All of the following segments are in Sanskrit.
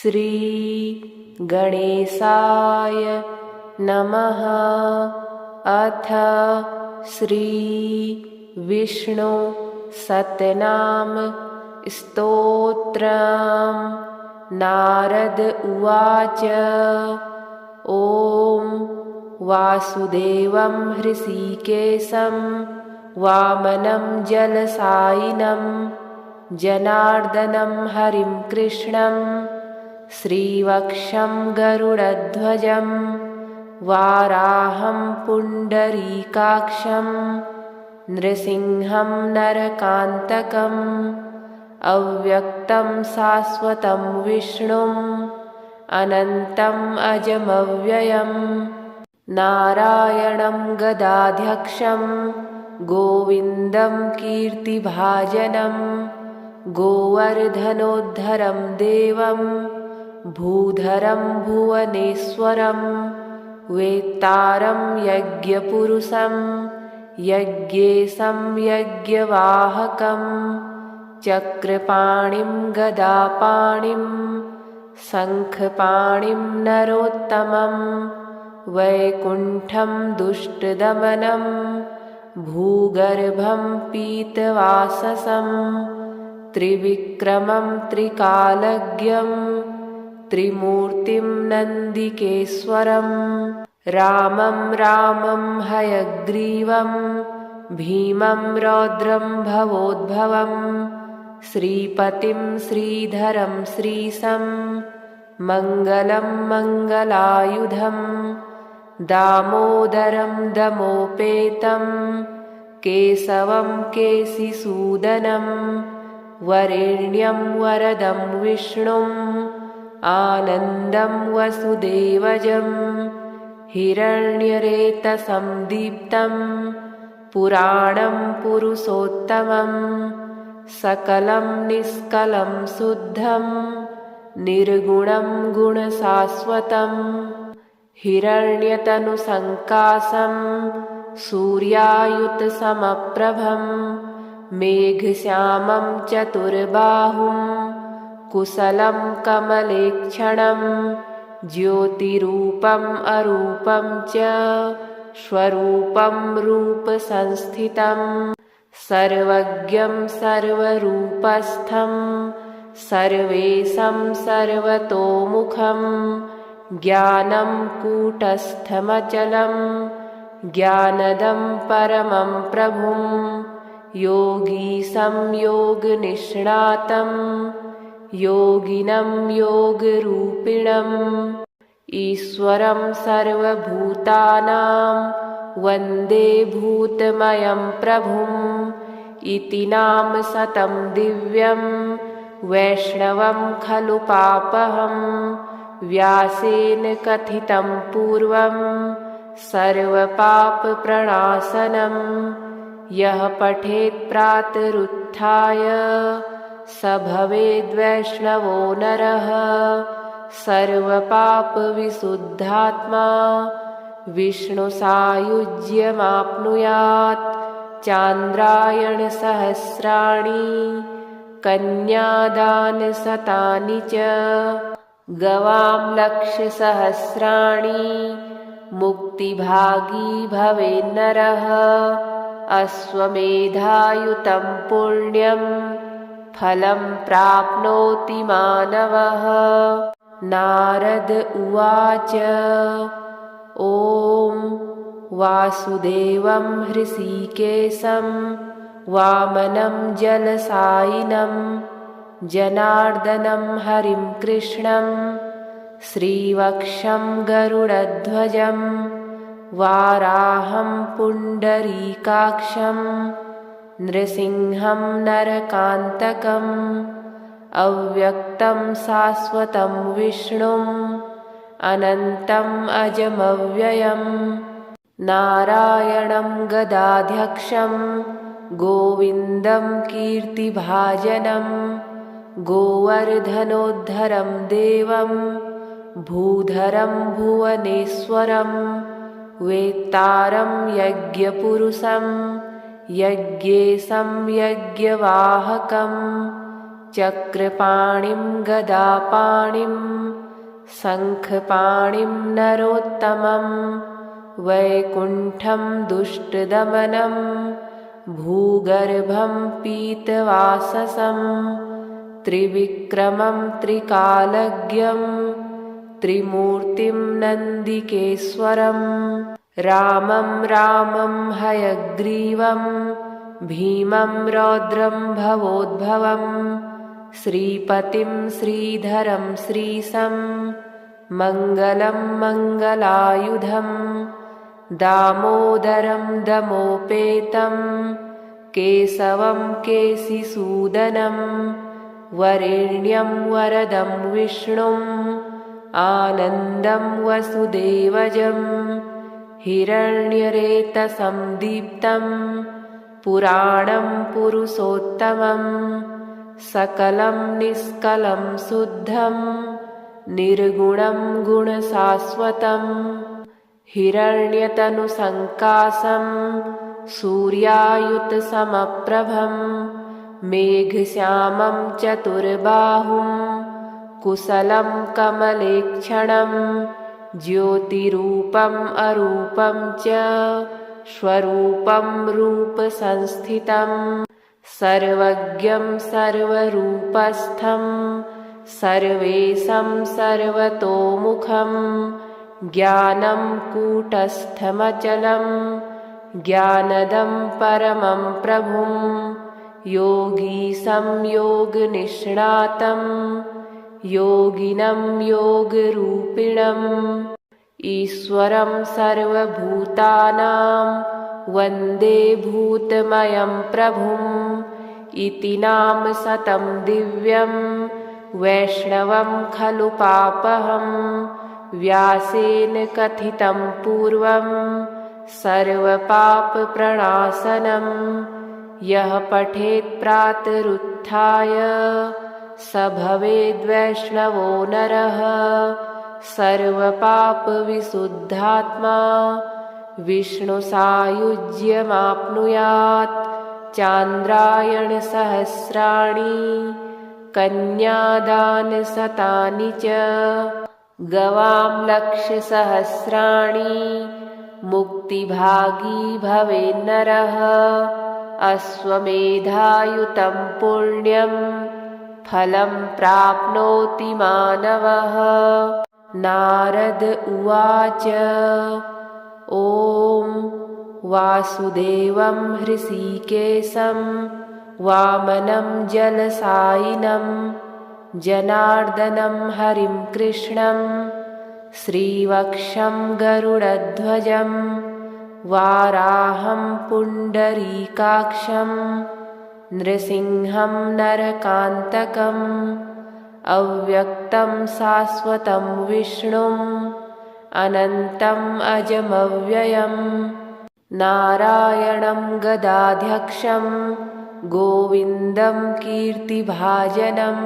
श्री गणेशाय नमः। अथ श्री विष्णु सतनाम स्तोत्रम्। नारद उवाच। ॐ वासुदेवं हृषीकेशं वामनं जलसायिनं जनार्दनं हरिं कृष्णं श्रीवक्षं गरुडध्वजं वाराहं पुण्डरीकाक्षं नृसिंहं नरकान्तकम् अव्यक्तं शाश्वतं विष्णुम् अनन्तम् अजमव्ययम् नारायणं गदाध्यक्षं गोविन्दं कीर्तिभाजनं गोवर्धनोद्धरं देवं भूधरं भुवनेश्वरं वेत्तारं यज्ञपुरुषं यज्ञेशं यज्ञवाहकं चक्रपाणिं गदापाणिं शङ्खपाणिं नरोत्तमं वैकुण्ठं दुष्टदमनं भूगर्भं पीतवाससं त्रिविक्रमं त्रिकालज्ञं त्रिमूर्तिं नन्दिकेश्वरं रामं हयग्रीवं भीमं रौद्रं भवोद्भवं श्रीपतिं श्रीधरं श्रीशं मङ्गलं मङ्गलायुधं दामोदरं दमोपेतं केशवं केशिसूदनं वरेण्यं वरदं विष्णुम् आनन्दं वसुदेवजं हिरण्यरेतसं दीप्तं पुराणं पुरुषोत्तमं सकलं निष्कलं शुद्धं निर्गुणं गुणशाश्वतं हिरण्यतनुसङ्काशं सूर्यायुतसमप्रभं मेघश्यामं चतुर्बाहुं कुशलं कमलेक्षणं ज्योतिरूपम् अरूपं च स्वरूपं रूपसंस्थितं सर्वज्ञं सर्वरूपस्थं सर्वेशं सर्वतोमुखं ज्ञानं कूटस्थमचलं ज्ञानदं परमं प्रभुं योगीशं योगनिष्णातं योगिनं योगरूपिणम् ईश्वरं सर्वभूतानां वन्दे भूतमयं प्रभुम् इति नाम शतं दिव्यं वैष्णवं खलु पापहं व्यासेन कथितं पूर्वं सर्वपापप्रणाशनं यः पठेत् प्रातरुत्थाय स भवेद्वैष्णवो नरः सर्वपापविशुद्धात्मा विष्णुसायुज्यमाप्नुयात् चान्द्रायणसहस्राणि कन्यादानशतानि च गवां लक्षसहस्राणि मुक्तिभागी भवेन्नरः अश्वमेधायुतं पुण्यं फलं प्राप्नोति मानवः। नारद उवाच। ॐ वासुदेवं हृषीकेशं वामनं जलसायिनं जनार्दनं हरिं कृष्णं श्रीवक्षं गरुडध्वजं वाराहं पुण्डरीकाक्षं नृसिंहं नरकान्तकम् अव्यक्तं शाश्वतं विष्णुम् अनन्तम् अजमव्ययम् नारायणं गदाध्यक्षं गोविन्दं कीर्तिभाजनं गोवर्धनोद्धरं देवं भूधरं भुवनेश्वरं वेत्तारं यज्ञपुरुषं यज्ञेशं यज्ञवाहकं चक्रपाणिं गदापाणिं शङ्खपाणिं नरोत्तमं वैकुण्ठं दुष्टदमनं भूगर्भं पीतवाससं त्रिविक्रमं त्रिकालज्ञं त्रिमूर्तिं नन्दिकेश्वरं रामं रामं हयग्रीवं भीमं रौद्रं भवोद्भवं श्रीपतिं श्रीधरं श्रीशं मङ्गलं मङ्गलायुधं दामोदरं दमोपेतं केशवं केशिसूदनं वरेण्यं वरदं विष्णुम् आनन्दं वसुदेवजं हिरण्यरेतसं दीप्तं पुराणं पुरुषोत्तमं सकलं निष्कलं शुद्धं निर्गुणं गुणशाश्वतं हिरण्यतनुसङ्काशं सूर्यायुतसमप्रभं मेघश्यामं चतुर्बाहुं कुशलं कमलेक्षणं ज्योतिरूपम् अरूपं च स्वरूपं रूपसंस्थितं सर्वज्ञं सर्वरूपस्थं सर्वेशं सर्वतोमुखं ज्ञानं कूटस्थमचलं ज्ञानदं परमं प्रभुं योगीशं योगनिष्णातं योगिनं योगरूपिणम् ईश्वरं सर्वभूतानां वन्दे भूतमयं प्रभुम् इति नाम शतं दिव्यं वैष्णवं खलु पापहं व्यासेन कथितं पूर्वं सर्वपापप्रणाशनं यः पठेत् प्रातरुत्थाय स भवेद्वैष्णवो नरः सर्वपापविशुद्धात्मा विष्णुसायुज्यमाप्नुयात् चान्द्रायणसहस्राणि कन्यादानशतानि च गवां लक्षसहस्राणि मुक्तिभागी भवेन्नरः अश्वमेधायुतं पुण्यं फलं प्राप्नोति मानवः नारद उवाच ॐ वासुदेवं हृषीकेशं वामनं जलसायिनं जनार्दनं हरिं कृष्णं श्रीवक्षं गरुडध्वजं वाराहं पुण्डरीकाक्षं नृसिंहं नरकान्तकम् अव्यक्तं शाश्वतं विष्णुम् अनन्तम् अजमव्ययं नारायणं गदाध्यक्षं गोविन्दं कीर्तिभाजनं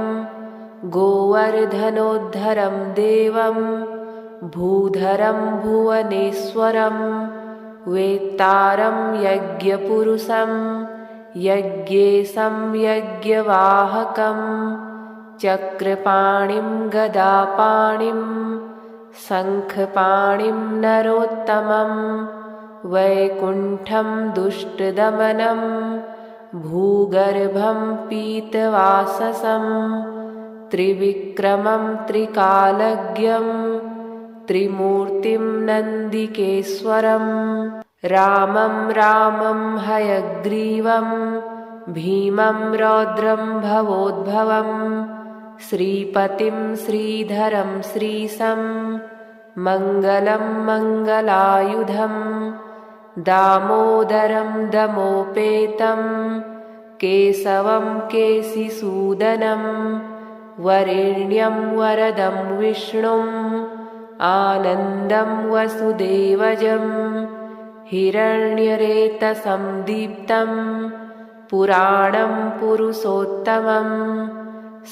गोवर्धनोद्धरं देवं भूधरं भुवनेश्वरं वेत्तारं यज्ञपुरुषं यज्ञेशं यज्ञवाहकं चक्रपाणिं गदापाणिं शङ्खपाणिं नरोत्तमं वैकुण्ठं दुष्टदमनं भूगर्भं पीतवाससं त्रिविक्रमं त्रिकालज्ञं त्रिमूर्तिं नन्दिकेश्वरं रामं रामं हयग्रीवं भीमं रौद्रं भवोद्भवं श्रीपतिं श्रीधरं श्रीशं मङ्गलं मङ्गलायुधं दामोदरं दमोपेतं केशवं केशिसूदनं वरेण्यं वरदं विष्णुम् आनन्दं वसुदेवजं हिरण्यरेतसं दीप्तं पुराणं पुरुषोत्तमं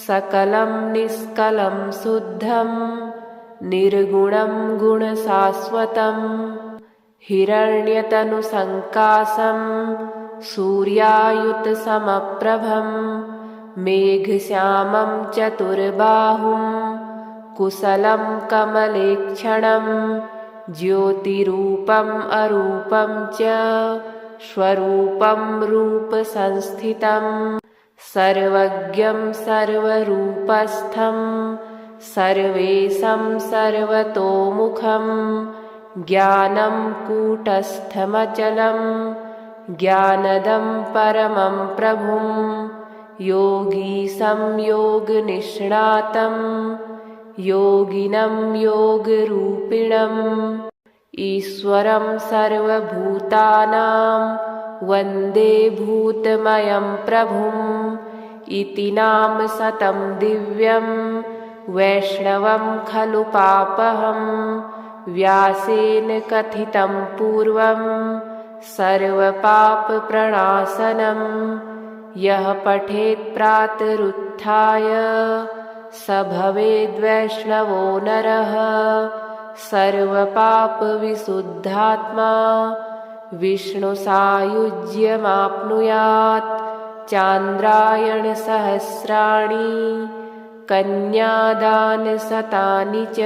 सकलं निष्कलं शुद्धं निर्गुणं गुणशाश्वतं हिरण्यतनुसङ्काशं सूर्यायुतसमप्रभं मेघश्यामं चतुर्बाहुं कुशलं कमलेक्षणं ज्योतिरूपम् अरूपं च स्वरूपं रूपसंस्थितं सर्वज्ञं सर्वरूपस्थं सर्वेशं सर्वतोमुखं ज्ञानं कूटस्थमचलं ज्ञानदं परमं प्रभुं योगीशं योगनिष्णातं योगिनं योगरूपिणम् ईश्वरं सर्वभूतानां वन्दे भूतमयं प्रभुम् इति नाम शतं दिव्यं वैष्णवं खलु पापहं व्यासेन कथितं पूर्वं सर्वपापप्रणाशनं यः पठेत् प्रातरुत्थाय स भवेद्वैष्णवो नरः सर्वपापविशुद्धात्मा विष्णुसायुज्यमाप्नुयात् चान्द्रायणसहस्राणि कन्यादानशतानि च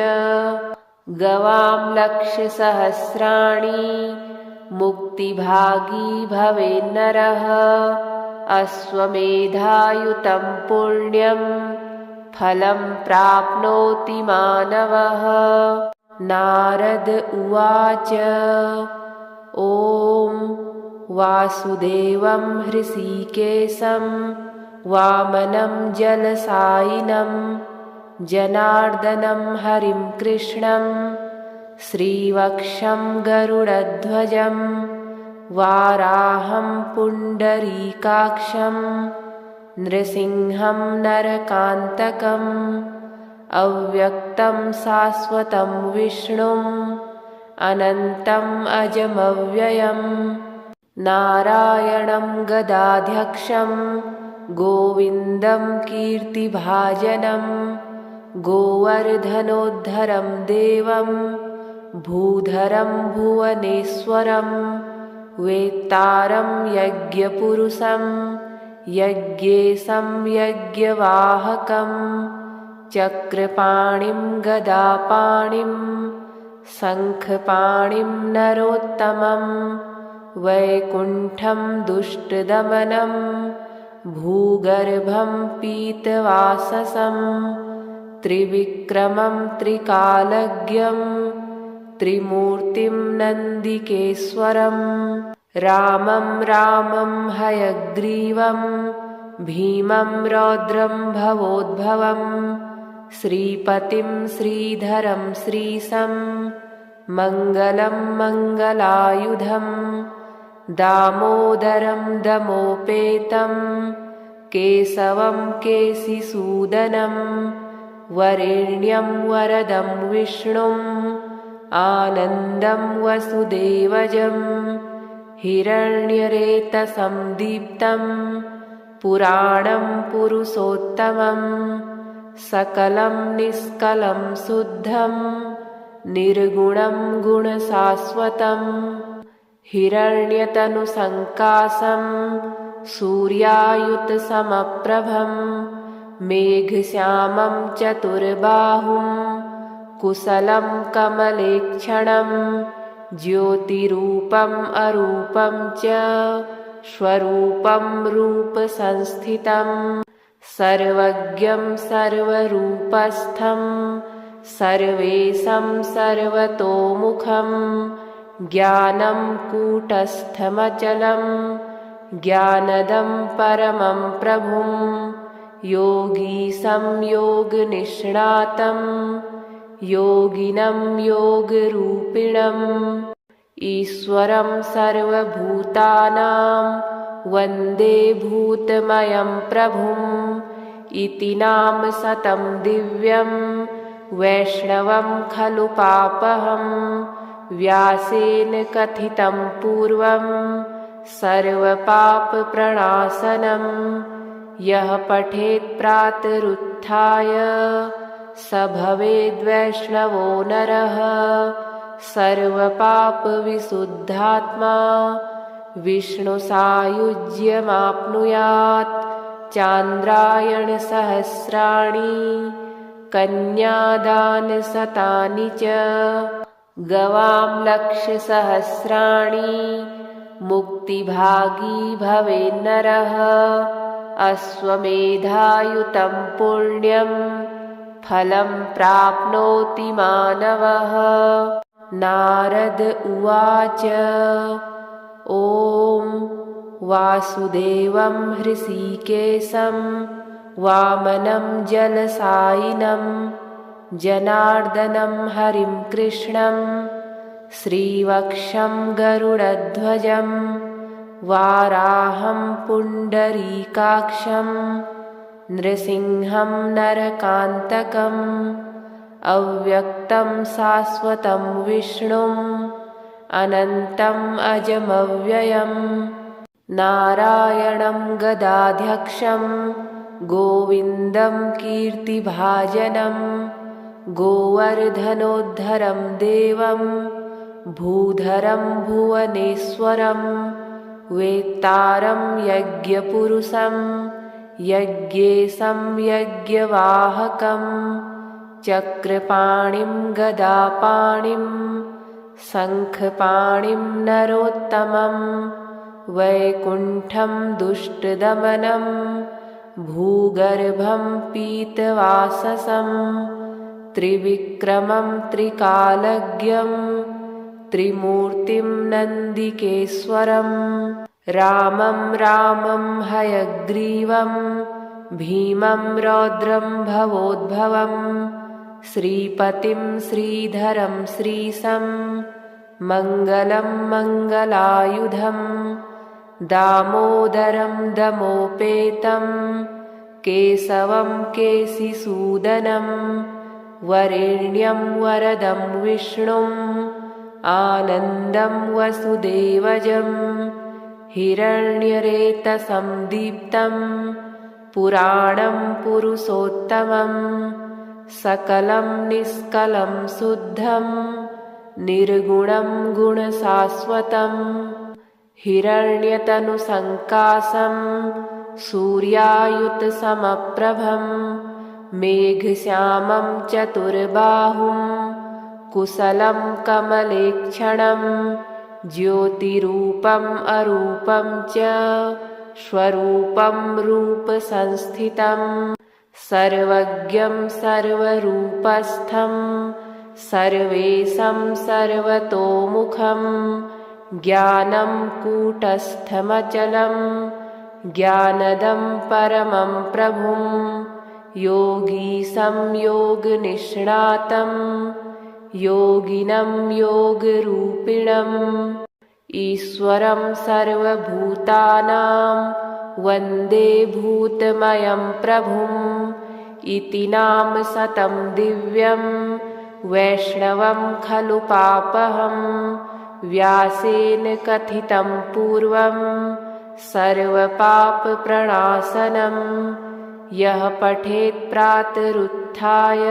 गवां लक्षसहस्राणि मुक्तिभागी भवेन्नरः अश्वमेधायुतं पुण्यं फलं प्राप्नोति मानवः। नारद उवाच ॐ वासुदेवं हृषीकेशं वामनं जलसायिनं जनार्दनं हरिं कृष्णं श्रीवक्षं गरुडध्वजं वाराहं पुण्डरीकाक्षं नृसिंहं नरकान्तकम् अव्यक्तं शाश्वतं विष्णुम् अनन्तम् अजमव्ययम् नारायणं गदाध्यक्षं गोविन्दं कीर्तिभाजनं गोवर्धनोद्धरं देवं भूधरं भुवनेश्वरं वेत्तारं यज्ञपुरुषं यज्ञेशं यज्ञवाहकं चक्रपाणिं गदापाणिं शङ्खपाणिं नरोत्तमं वैकुण्ठं दुष्टदमनं भूगर्भं पीतवाससं त्रिविक्रमं त्रिकालज्ञं त्रिमूर्तिं नन्दिकेश्वरं रामं रामं हयग्रीवं भीमं रौद्रं भवोद्भवं श्रीपतिं श्रीधरं श्रीशं मङ्गलं मङ्गलायुधं दामोदरं दमोपेतं केशवं केशिसूदनं वरेण्यं वरदं विष्णुम् आनन्दं वसुदेवजं हिरण्यरेतसं दीप्तं पुराणं पुरुषोत्तमं सकलं निष्कलं शुद्धं निर्गुणं गुणशाश्वतं हिरण्यतनुसङ्काशं सूर्यायुतसमप्रभं मेघश्यामं चतुर्बाहुं कुशलं कमलेक्षणं ज्योतिरूपम् अरूपं च स्वरूपं रूपसंस्थितं सर्वज्ञं सर्वरूपस्थं सर्वेशं सर्वतोमुखं ज्ञानं कूटस्थमचलं ज्ञानदं परमं प्रभुं योगीशं योगनिष्णातं योगिनं योगरूपिणम् ईश्वरं सर्वभूतानां वन्दे भूतमयं प्रभुम् इति नाम शतं दिव्यं वैष्णवं खलु पापहं व्यासेन कथितं पूर्वं सर्वपापप्रणाशनं यः पठेत् प्रातरुत्थाय स भवेद्वैष्णवो नरः सर्वपापविशुद्धात्मा विष्णुसायुज्यमाप्नुयात् चान्द्रायणसहस्राणि कन्यादानशतानि च गवां लक्षसहस्राणि मुक्तिभागी भवेन्नरः अश्वमेधायुतं पुण्यं फलं प्राप्नोति मानवः। नारद उवाच ॐ वासुदेवं हृषीकेशं वामनं जलसायिनं जनार्दनं हरिं कृष्णं श्रीवक्षं गरुडध्वजं वाराहं पुण्डरीकाक्षं नृसिंहं नरकान्तकम् अव्यक्तं शाश्वतं विष्णुम् अनन्तम् अजमव्ययम् नारायणं गदाध्यक्षं गोविन्दं कीर्तिभाजनं गोवर्धनोद्धरं देवं भूधरं भुवनेश्वरं वेत्तारं यज्ञपुरुषं यज्ञेशं यज्ञवाहकं चक्रपाणिं गदापाणिं शङ्खपाणिं नरोत्तमं वैकुण्ठं दुष्टदमनं भूगर्भं पीतवाससं त्रिविक्रमं त्रिकालज्ञं त्रिमूर्तिं नन्दिकेश्वरं रामं हयग्रीवं भीमं रौद्रं भवोद्भवं श्रीपतिं श्रीधरं श्रीशं मङ्गलं मङ्गलायुधं दामोदरं दमोपेतं केशवं केशिसूदनं वरेण्यं वरदं विष्णुम् आनन्दं वसुदेवजं हिरण्यरेतसं दीप्तं पुराणं पुरुषोत्तमं सकलं निष्कलं शुद्धं निर्गुणं गुणशाश्वतं हिरण्यतनुसङ्काशं सूर्यायुतसमप्रभं मेघश्यामं चतुर्बाहुं कुशलं कमलेक्षणं ज्योतिरूपम् अरूपं च स्वरूपं रूपसंस्थितं सर्वज्ञं सर्वरूपस्थं सर्वेशं सर्वतोमुखं ज्ञानं कूटस्थमचलं ज्ञानदं परमं प्रभुं योगीशं योगनिष्णातं योगिनं योगरूपिणम् ईश्वरं सर्वभूतानां वन्दे भूतमयं प्रभुम् इति नाम शतं दिव्यं वैष्णवं खलु पापहं व्यासेन कथितं पूर्वं सर्वपापप्रणाशनं यः पठेत् प्रातरुत्थाय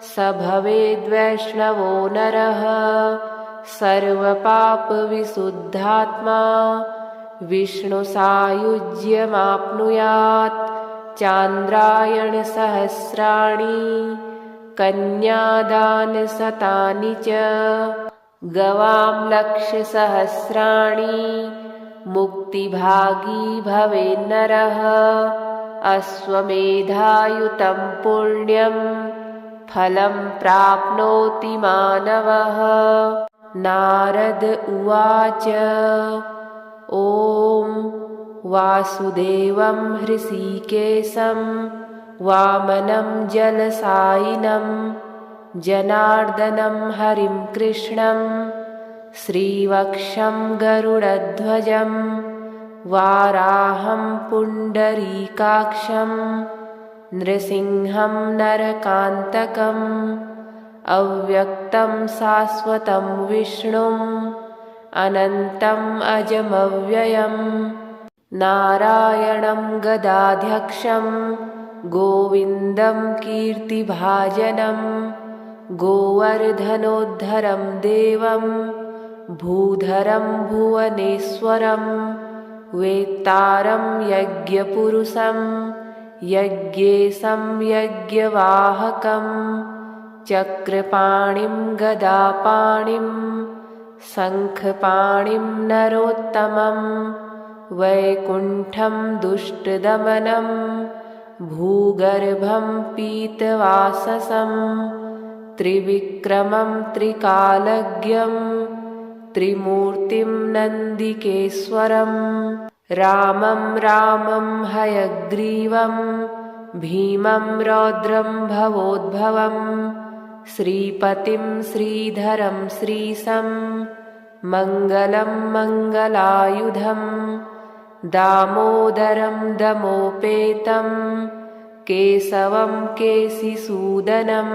स भवेद्वैष्णवो नरः सर्वपापविशुद्धात्मा विष्णुसायुज्यमाप्नुयात् चान्द्रायणसहस्राणि कन्यादानशतानि च गवां लक्षसहस्राणि मुक्तिभागी भवेन्नरः अश्वमेधायुतं पुण्यं फलं प्राप्नोति मानवः। नारद उवाच ॐ वासुदेवं हृषीकेशं वामनं जलसायिनं जनार्दनं हरिं कृष्णं श्रीवक्षं गरुडध्वजं वाराहं पुण्डरीकाक्षं नृसिंहं नरकान्तकम् अव्यक्तं शाश्वतं विष्णुम् अनन्तम् अजमव्ययम् नारायणं गदाध्यक्षं गोविन्दं कीर्तिभाजनं गोवर्धनोद्धरं देवं भूधरं भुवनेश्वरं वेत्तारं यज्ञपुरुषं यज्ञेशं यज्ञवाहकं चक्रपाणिं गदापाणिं शङ्खपाणिं नरोत्तमं वैकुण्ठं दुष्टदमनं भूगर्भं पीतवाससं त्रिविक्रमं त्रिकालज्ञं त्रिमूर्तिं नन्दिकेश्वरं रामं रामं हयग्रीवं भीमं रौद्रं भवोद्भवं श्रीपतिं श्रीधरं श्रीशं मङ्गलं मङ्गलायुधं दामोदरं दमोपेतं केशवं केशिसूदनं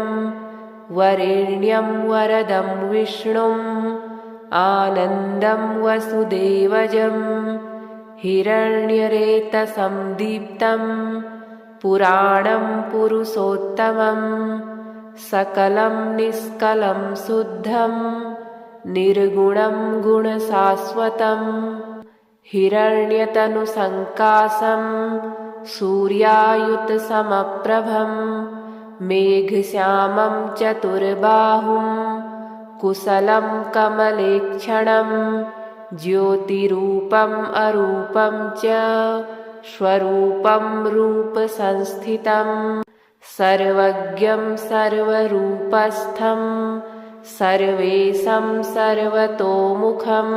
वरेण्यं वरदं विष्णुम् आनन्दं वसुदेवजं हिरण्यरेतसं दीप्तं पुराणं पुरुषोत्तमं सकलं निष्कलं शुद्धं निर्गुणं गुणशाश्वतं हिरण्यतनुसङ्काशं सूर्यायुतसमप्रभं मेघश्यामं चतुर्बाहुं कुशलं कमलेक्षणं ज्योतिरूपम् अरूपं च स्वरूपं रूपसंस्थितं सर्वज्ञं सर्वरूपस्थं सर्वेशं सर्वतोमुखं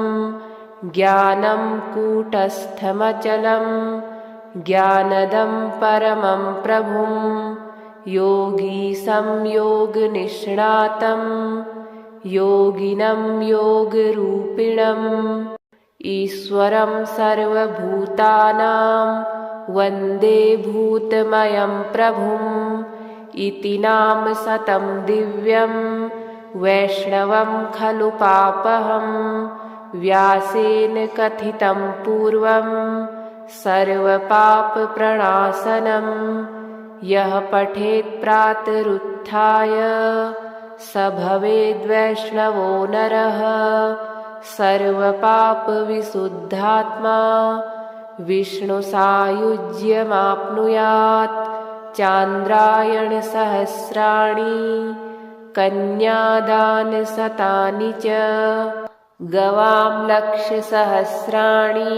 ज्ञानं कूटस्थमचलं ज्ञानदं परमं प्रभुं योगीशं योगनिष्णातं योगिनं योगरूपिणम् ईश्वरं सर्वभूतानां वन्दे भूतमयं प्रभुम् इति नाम शतं दिव्यं वैष्णवं खलु पापहं व्यासेन कथितं पूर्वं सर्वपापप्रणाशनं यः पठेत् प्रातरुत्थाय स भवेद्वैष्णवो नरः सर्वपापविशुद्धात्मा विष्णुसायुज्यमाप्नुयात् चान्द्रायणसहस्राणि कन्यादानशतानि च गवां लक्षसहस्राणि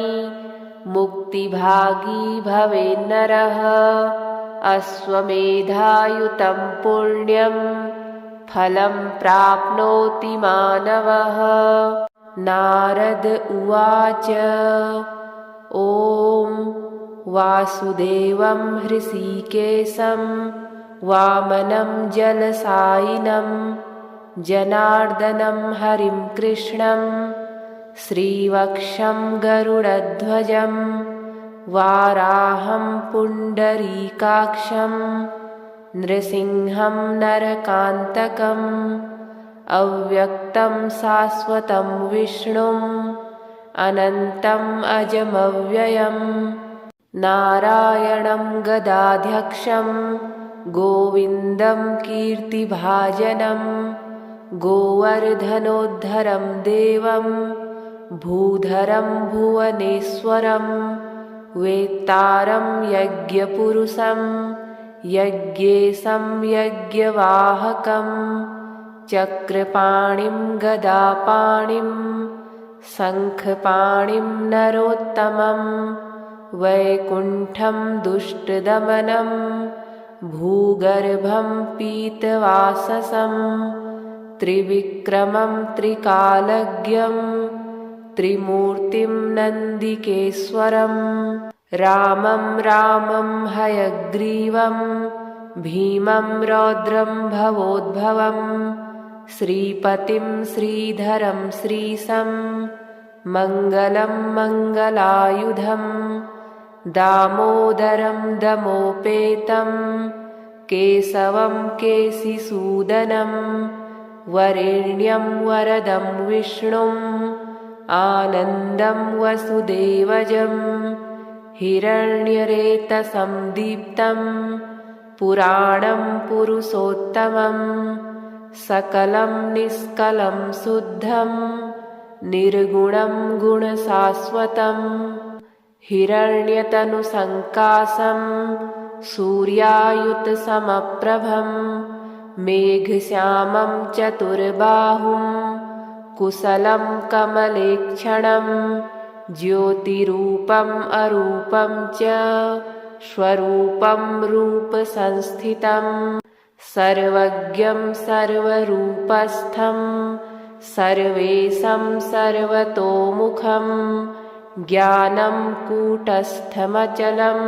मुक्तिभागी भवेन्नरः अश्वमेधायुतं पुण्यं फलं प्राप्नोति मानवः। नारद उवाच ॐ वासुदेवं हृषीकेशं वामनं जलसायिनं जनार्दनं हरिं कृष्णं श्रीवक्षं गरुडध्वजं वाराहं पुण्डरीकाक्षं नृसिंहं नरकान्तकम् अव्यक्तं शाश्वतं विष्णुम् अनन्तम् अजमव्ययं नारायणं गदाध्यक्षं गोविन्दं कीर्तिभाजनं गोवर्धनोद्धरं देवं भूधरं भुवनेश्वरं वेत्तारं यज्ञपुरुषं यज्ञेशं यज्ञवाहकं चक्रपाणिं गदापाणिं शङ्खपाणिं नरोत्तमं वैकुण्ठं दुष्टदमनं भूगर्भं पीतवाससं त्रिविक्रमं त्रिकालज्ञं त्रिमूर्तिं नन्दिकेश्वरं रामं रामं हयग्रीवं भीमं रौद्रं भवोद्भवं श्रीपतिं श्रीधरं श्रीशं मङ्गलं मङ्गलायुधं दामोदरं दमोपेतं केशवं केशिसूदनं वरेण्यं वरदं विष्णुम् आनन्दं वसुदेवजं हिरण्यरेतसं दीप्तं पुराणं पुरुषोत्तमं सकलं निष्कलं शुद्धं निर्गुणं गुणशाश्वतं हिरण्यतनुसङ्कासं सूर्यायुतसमप्रभं मेघश्यामं चतुर्बाहुं कुशलं कमलेक्षणं ज्योतिरूपम् अरूपं च स्वरूपं रूपसंस्थितं सर्वज्ञं सर्वरूपस्थं सर्वेशं सर्वतोमुखं ज्ञानं कूटस्थमचलं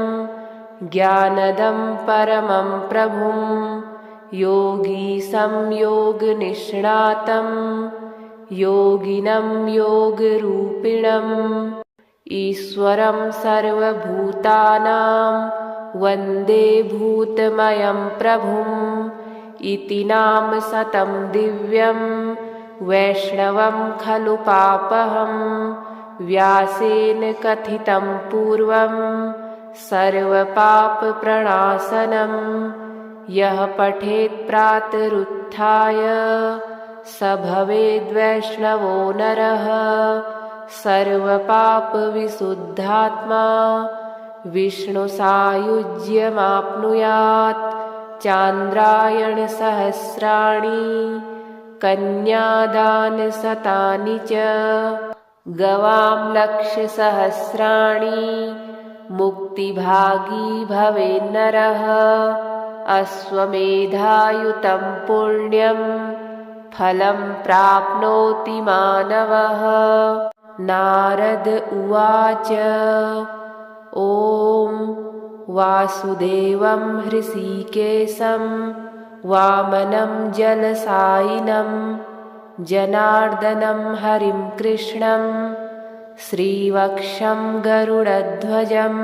ज्ञानदं परमं प्रभुं योगीशं योगनिष्णातं योगिनं योगरूपिणम् ईश्वरं सर्वभूतानां वन्दे भूतमयं प्रभुम् इति नाम शतं दिव्यं वैष्णवं खलु पापहं व्यासेन कथितं पूर्वं सर्वपापप्रणाशनं यः पठेत् प्रातरुत्थाय स भवेद्वैष्णवो नरः सर्वपापविशुद्धात्मा विष्णुसायुज्यमाप्नुयात् चान्द्रायणसहस्राणि कन्यादानशतानि च गवां लक्षसहस्राणि मुक्तिभागी भवेन्नरः अश्वमेधायुतं पुण्यं फलं प्राप्नोति मानवः। नारद उवाच ॐ वासुदेवं हृषीकेशं वामनं जलसायिनं जनार्दनं हरिं कृष्णं श्रीवक्षं गरुडध्वजं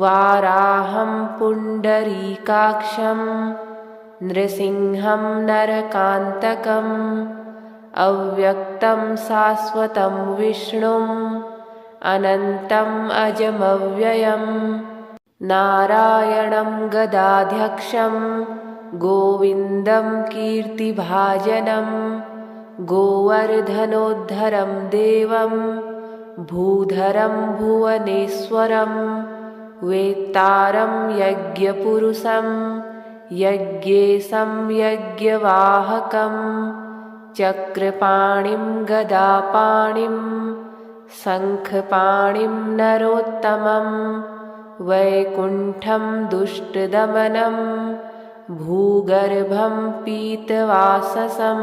वाराहं पुण्डरीकाक्षं नृसिंहं नरकान्तकम् अव्यक्तं शाश्वतं विष्णुम् अनन्तम् अजमव्ययं नारायणं गदाध्यक्षं गोविन्दं कीर्तिभाजनं गोवर्धनोद्धरं देवं भूधरं भुवनेश्वरं वेत्तारं यज्ञपुरुषं यज्ञेशं यज्ञवाहकं चक्रपाणिं गदापाणिं शङ्खपाणिं नरोत्तमं वैकुण्ठं दुष्टदमनं भूगर्भं पीतवाससं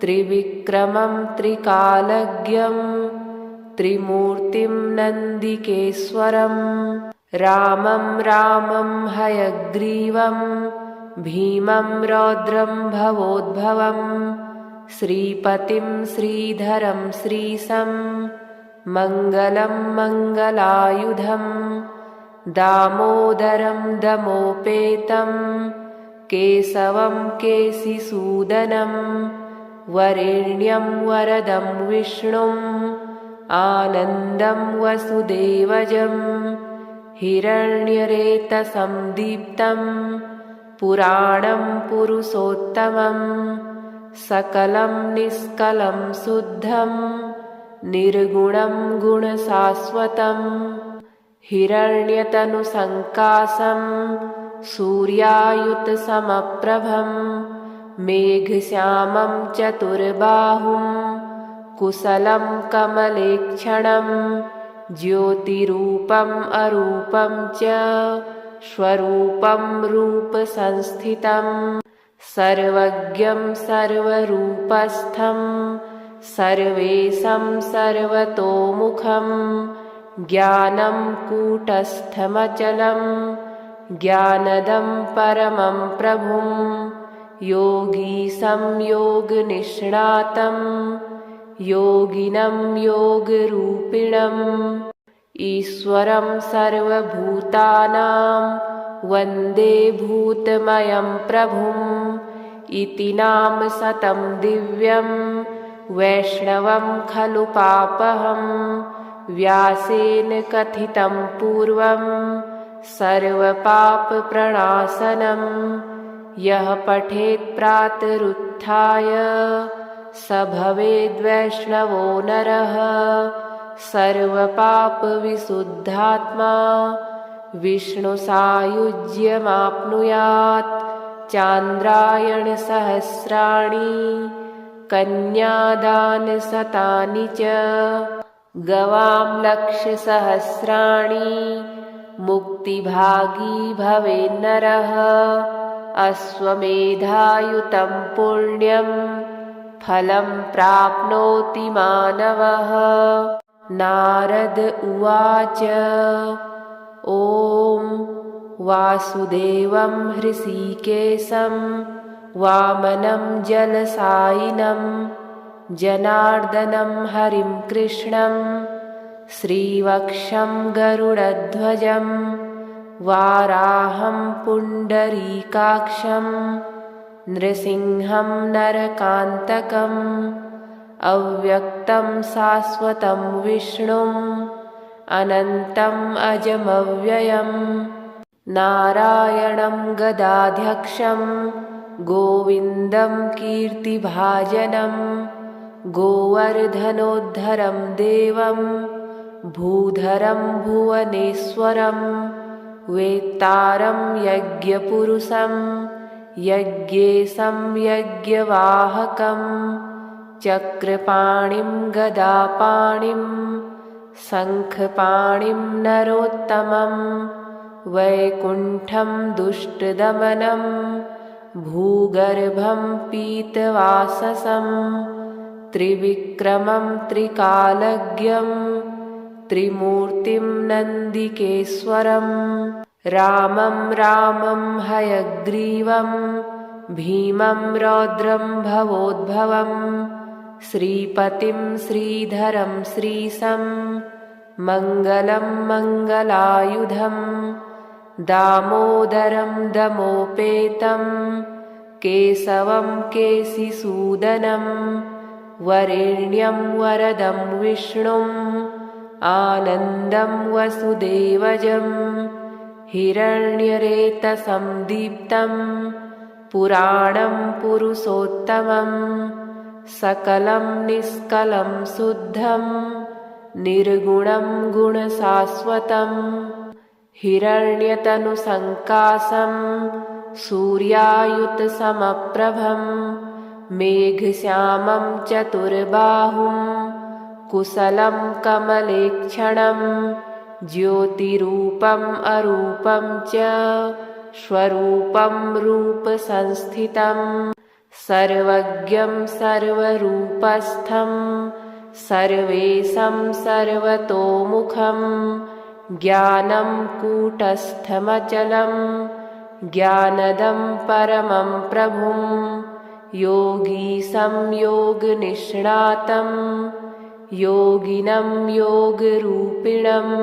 त्रिविक्रमं त्रिकालज्ञं त्रिमूर्तिं नन्दिकेश्वरं रामं रामं हयग्रीवं भीमं रौद्रं भवोद्भवं श्रीपतिं श्रीधरं श्रीशं मङ्गलं मङ्गलायुधं दामोदरं दमोपेतं केशवं केशिसूदनं वरेण्यं वरदं विष्णुम् आनन्दं वसुदेवजं हिरण्यरेतसं दीप्तं पुराणं पुरुषोत्तमं सकलं निष्कलं शुद्धं निर्गुणं गुणशाश्वतं हिरण्यतनुसङ्कासं सूर्यायुतसमप्रभं मेघश्यामं चतुर्बाहुं कुशलं कमलेक्षणं ज्योतिरूपम् अरूपं च स्वरूपं रूपसंस्थितं सर्वज्ञं सर्वरूपस्थं सर्वेशं सर्वतोमुखं ज्ञानं कूटस्थमचलं ज्ञानदं परमं प्रभुं योगीशं योगनिष्णातं योगिनं योगरूपिणम् ईश्वरं सर्वभूतानां वन्दे भूतमयं प्रभुम् इति नाम शतं दिव्यं वैष्णवं खलु पापहं व्यासेन कथितं पूर्वं सर्वपापप्रणाशनं यः पठेत् प्रातरुत्थाय स भवेद्वैष्णवो नरः सर्वपापविशुद्धात्मा विष्णुसायुज्यमाप्नुयात् चान्द्रायणसहस्राणि कन्यादानशतानि च गवां लक्षसहस्राणि मुक्तिभागी भवेन्नरः अश्वमेधायुतं पुण्यं फलं प्राप्नोति मानवः। नारद उवाच ॐ वासुदेवं हृषीकेशं वामनं जलसायिनं जनार्दनं हरिं कृष्णं श्रीवक्षं गरुडध्वजं वाराहं पुण्डरीकाक्षं नृसिंहं नरकान्तकम् अव्यक्तं शाश्वतं विष्णुम् अनन्तम् अजमव्ययम् नारायणं गदाध्यक्षं गोविन्दं कीर्तिभाजनं गोवर्धनोद्धरं देवं भूधरं भुवनेश्वरं वेत्तारं यज्ञपुरुषं यज्ञेशं यज्ञवाहकं चक्रपाणिं गदापाणिं शङ्खपाणिं नरोत्तमं वैकुण्ठं दुष्टदमनं भूगर्भं पीतवाससं त्रिविक्रमं त्रिकालज्ञं त्रिमूर्तिं नन्दिकेश्वरं रामं रामं हयग्रीवं भीमं रौद्रं भवोद्भवं श्रीपतिं श्रीधरं श्रीशं मङ्गलं मङ्गलायुधं दामोदरं दमोपेतं केशवं केशिसूदनं वरेण्यं वरदं विष्णुम् आनन्दं वसुदेवजं हिरण्यरेतसं दीप्तं पुराणं पुरुषोत्तमं सकलं निष्कलं शुद्धं निर्गुणं गुणशाश्वतं हिरण्यतनुसङ्काशं सूर्यायुतसमप्रभं मेघश्यामं चतुर्बाहुं कुशलं कमलेक्षणं ज्योतिरूपम् अरूपं च स्वरूपं रूपसंस्थितं सर्वज्ञं सर्वरूपस्थं सर्वेशं सर्वतोमुखं ज्ञानं कूटस्थमचलं ज्ञानदं परमं प्रभुं योगीशं योगनिष्णातं योगिनं योगरूपिणम्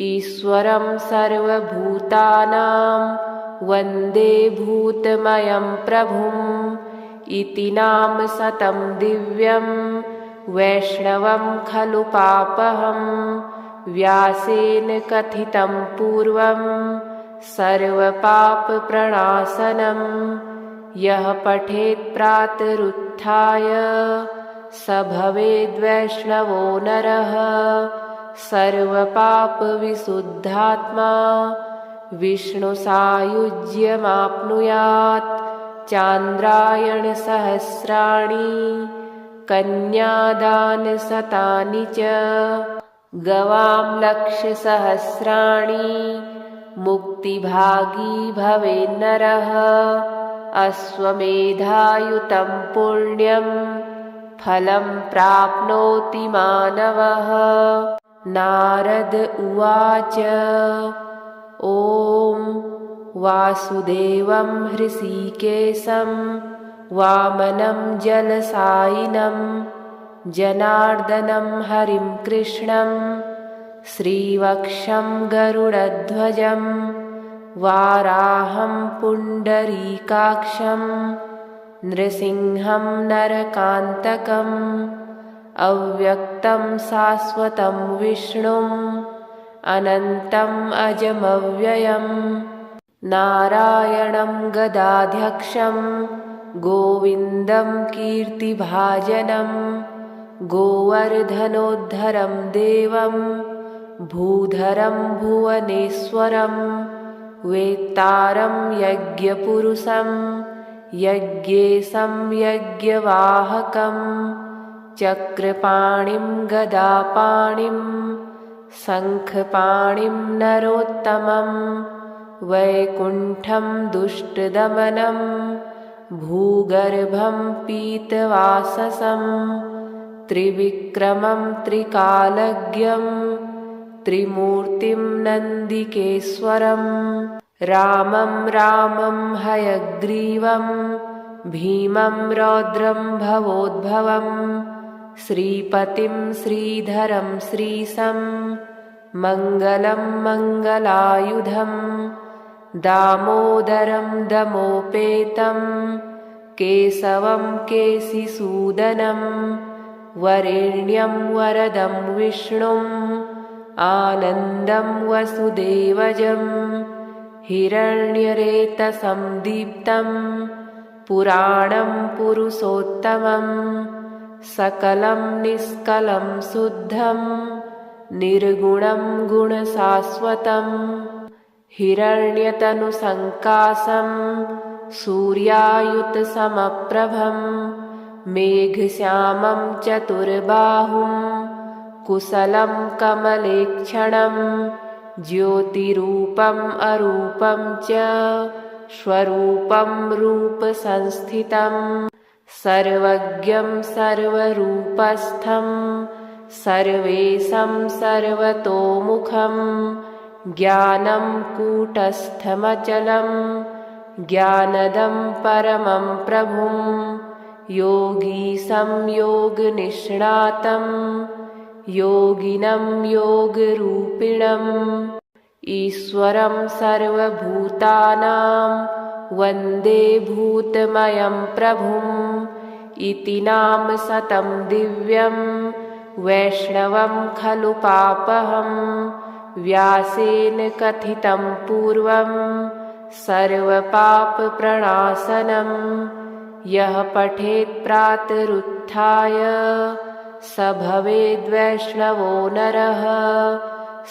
ईश्वरं सर्वभूतानां वन्दे भूतमयं प्रभुम् इति नाम शतं दिव्यं वैष्णवं खलु पापहं व्यासेन कथितं पूर्वं सर्वपापप्रणाशनं यः पठेत् प्रातरुत्थाय स भवेद्वैष्णवो नरः सर्वपापविशुद्धात्मा विष्णुसायुज्यमाप्नुयात् चान्द्रायणसहस्राणि कन्यादानशतानि च गवां लक्षसहस्राणि मुक्तिभागी भवेन्नरः अश्वमेधायुतं पुण्यं फलं प्राप्नोति मानवः। नारद उवाच ॐ वासुदेवं हृषीकेशं वामनं जलसायिनं जनार्दनं हरिं कृष्णं श्रीवक्षं गरुडध्वजं वाराहं पुण्डरीकाक्षं नृसिंहं नरकान्तकम् अव्यक्तं शाश्वतं विष्णुम् अनन्तम् अजमव्ययम् नारायणं गदाध्यक्षं गोविन्दं कीर्तिभाजनं गोवर्धनोद्धरं देवं भूधरं भुवनेश्वरं वेत्तारं यज्ञपुरुषं यज्ञेशं यज्ञवाहकं चक्रपाणिं गदापाणिं शङ्खपाणिं नरोत्तमं वैकुण्ठं दुष्टदमनं भूगर्भं पीतवाससं त्रिविक्रमं त्रिकालज्ञं त्रिमूर्तिं नन्दिकेश्वरं रामं रामं हयग्रीवं भीमं रौद्रं भवोद्भवं श्रीपतिं श्रीधरं श्रीशं मङ्गलं मङ्गलायुधं दामोदरं दमोपेतं केशवं केशिसूदनं वरेण्यं वरदं विष्णुम् आनन्दं वसुदेवजं हिरण्यरेतसं दीप्तं पुराणं पुरुषोत्तमं सकलं निष्कलं शुद्धं निर्गुणं गुणशाश्वतं हिरण्यतनुसङ्काशं सूर्यायुतसमप्रभं मेघश्यामं चतुर्बाहुं कुशलं कमलेक्षणं ज्योतिरूपम् अरूपं च स्वरूपं रूपसंस्थितं सर्वज्ञं सर्वरूपस्थं सर्वेशं सर्वतोमुखं ज्ञानं कूटस्थमचलं ज्ञानदं परमं प्रभुं योगीशं योगनिष्णातं योगिनं योगरूपिणम् ईश्वरं सर्वभूतानां वन्दे भूतमयं प्रभुम् इति नाम शतं दिव्यं वैष्णवं खलु पापहं व्यासेन कथितं पूर्वं सर्वपापप्रणाशनं यः पठेत् प्रातरुत्थाय स भवेद्वैष्णवो नरः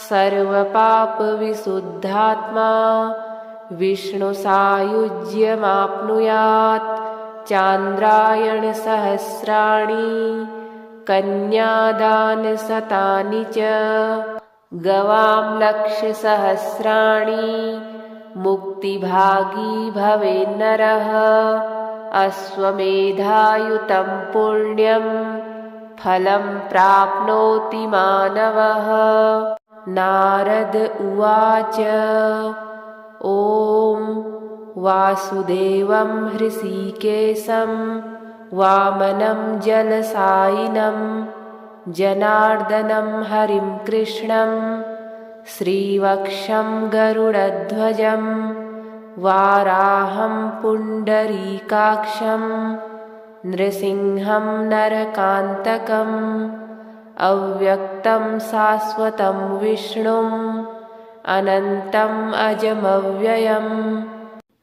सर्वपापविशुद्धात्मा विष्णुसायुज्यमाप्नुयात् चान्द्रायणसहस्राणि कन्यादानशतानि च गवां लक्षसहस्राणि मुक्तिभागी भवेन्नरः अश्वमेधायुतं पुण्यं फलं प्राप्नोति मानवः। नारद उवाच ॐ वासुदेवं हृषीकेशं वामनं जलसायिनं जनार्दनं हरिं कृष्णं श्रीवक्षं गरुडध्वजं वाराहं पुण्डरीकाक्षं नृसिंहं नरकान्तकम् अव्यक्तं शाश्वतं विष्णुम् अनन्तम् अजमव्ययम्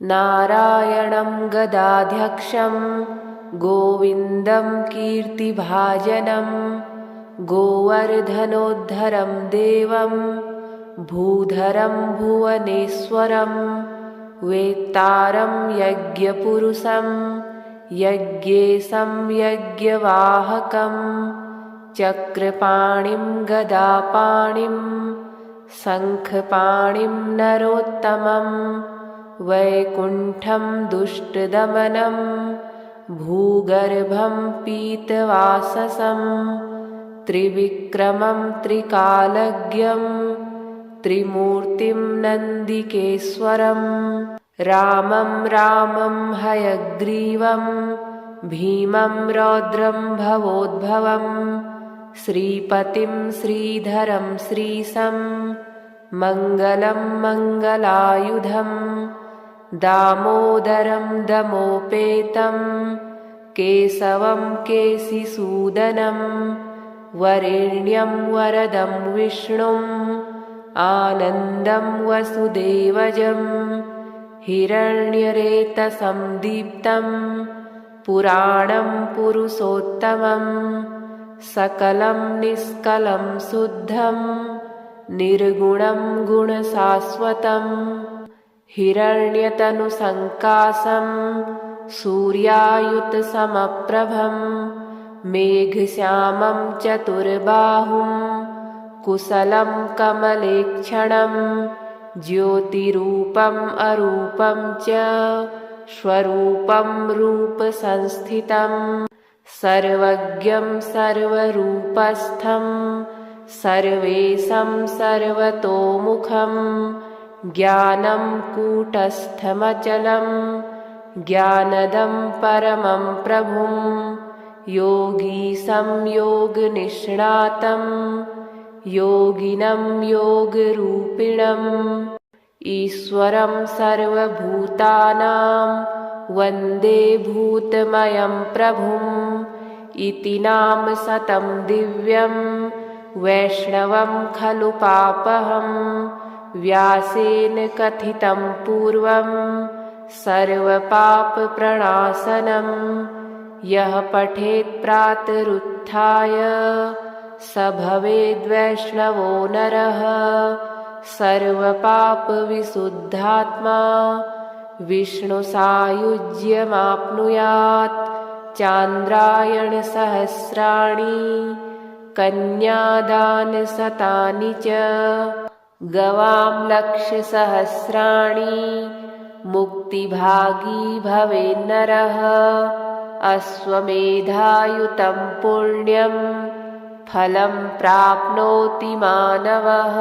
नारायणं गदाध्यक्षं गोविन्दं कीर्तिभाजनं गोवर्धनोद्धरं देवं भूधरं भुवनेश्वरं वेत्तारं यज्ञपुरुषं यज्ञेशं यज्ञवाहकं चक्रपाणिं गदापाणिं शङ्खपाणिं नरोत्तमं वैकुण्ठं दुष्टदमनं भूगर्भं पीतवाससं त्रिविक्रमं त्रिकालज्ञं त्रिमूर्तिं नन्दिकेश्वरं रामं रामं हयग्रीवं भीमं रौद्रं भवोद्भवं श्रीपतिं श्रीधरं श्रीशं मङ्गलं मङ्गलायुधं दामोदरं दमोपेतं केशवं केशिसूदनं वरेण्यं वरदं विष्णुम् आनन्दं वसुदेवजं हिरण्यरेतसं दीप्तं पुराणं पुरुषोत्तमं सकलं निष्कलं शुद्धं निर्गुणं गुणशाश्वतं हिरण्यतनुसङ्काशं सूर्यायुतसमप्रभं मेघश्यामं चतुर्बाहुं कुशलं कमलेक्षणं ज्योतिरूपम् अरूपं च स्वरूपं रूपसंस्थितं सर्वज्ञं सर्वरूपस्थं सर्वेशं सर्वतोमुखं ज्ञानं कूटस्थमचलं ज्ञानदं परमं प्रभुं योगीशं योगनिष्णातं योगिनं योगरूपिणम् ईश्वरं सर्वभूतानां वन्दे भूतमयं प्रभुम् इति नाम शतं दिव्यं वैष्णवं खलु पापहं व्यासेन कथितं पूर्वं सर्वपापप्रणाशनं यः पठेत् प्रातरुत्थाय स भवेद्वैष्णवो नरः सर्वपापविशुद्धात्मा विष्णुसायुज्यमाप्नुयात् चान्द्रायणसहस्राणि कन्यादानशतानि च गवां लक्षसहस्राणि मुक्तिभागी भवेन्नरः अश्वमेधायुतं पुण्यं फलं प्राप्नोति मानवः।